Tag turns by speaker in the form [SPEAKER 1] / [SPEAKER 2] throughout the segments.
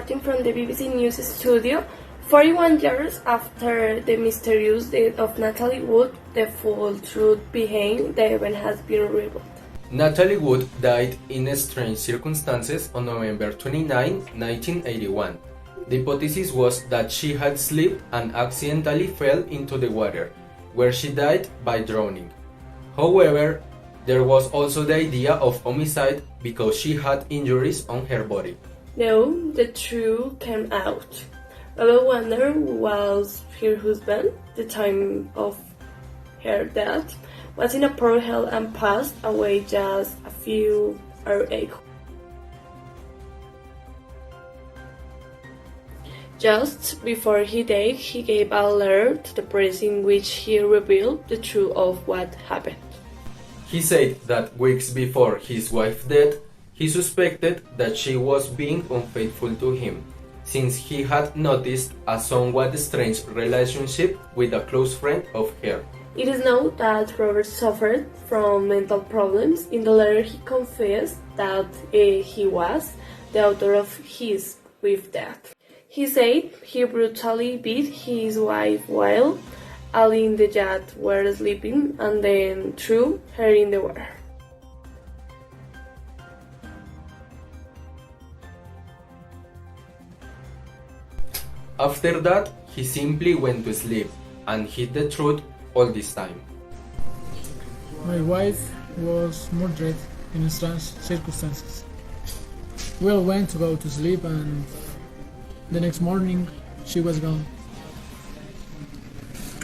[SPEAKER 1] reporting from the BBC News studio. 41 years after the mysterious death of Natalie Wood, the full truth behind the event has been revealed.
[SPEAKER 2] Natalie Wood died in strange circumstances on November 29, 1981. The hypothesis was that she had slipped and accidentally fell into the water, where she died by drowning. However, there was also the idea of homicide because she had injuries on her body.
[SPEAKER 1] Now, the truth came out. Rebel Wander was her husband. The time of her death was in a poor health and passed away just a few hours ago. Just before he died, he gave a letter to the press in which he revealed the truth of what happened.
[SPEAKER 2] He said that weeks before his wife's death, he suspected that she was being unfaithful to him, since he had noticed a somewhat strange relationship with a close friend of hers.
[SPEAKER 1] It is known that Robert suffered from mental problems. In the letter, he confessed that he was the author of his wife's death. He said he brutally beat his wife while Ali and the yacht were sleeping and then threw her in the water.
[SPEAKER 2] After that, he simply went to sleep and hid the truth all this time.
[SPEAKER 3] My wife was murdered in strange circumstances. We all went to go to sleep and the next morning she was gone.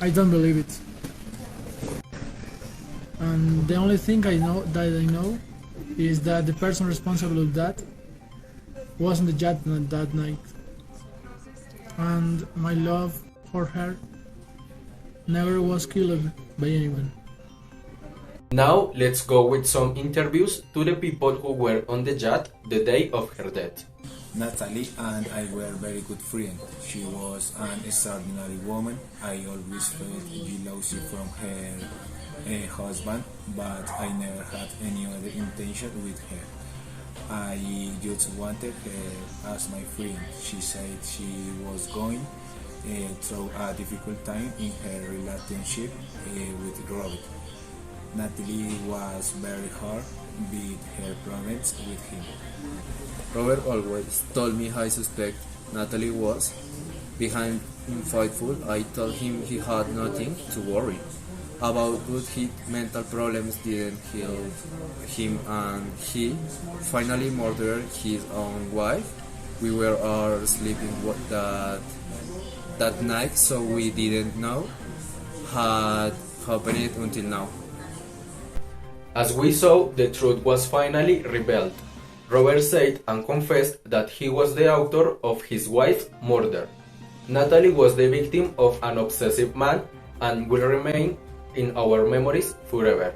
[SPEAKER 3] I don't believe it. And the only thing I know is that the person responsible of that was on the yacht that night. And my love for her never was killed by anyone.
[SPEAKER 2] Now let's go with some interviews to the people who were on the yacht the day of her death.
[SPEAKER 4] Natalie and I were very good friends. She was an extraordinary woman. I always felt jealousy from her husband, but I never had any other intention with her. I just wanted her as my friend. She said she was going through a difficult time in her relationship with Robert. Natalie was very hard with her problems with him.
[SPEAKER 5] Robert always told me I suspect Natalie was behind him faithful. I told him he had nothing to worry about, but his mental problems didn't heal him and he finally murdered his own wife. We were all sleeping that night, so we didn't know had happened until now.
[SPEAKER 2] As we saw, the truth was finally revealed. Robert said and confessed that he was the author of his wife's murder. Natalie was the victim of an obsessive man and will remain in our memories forever.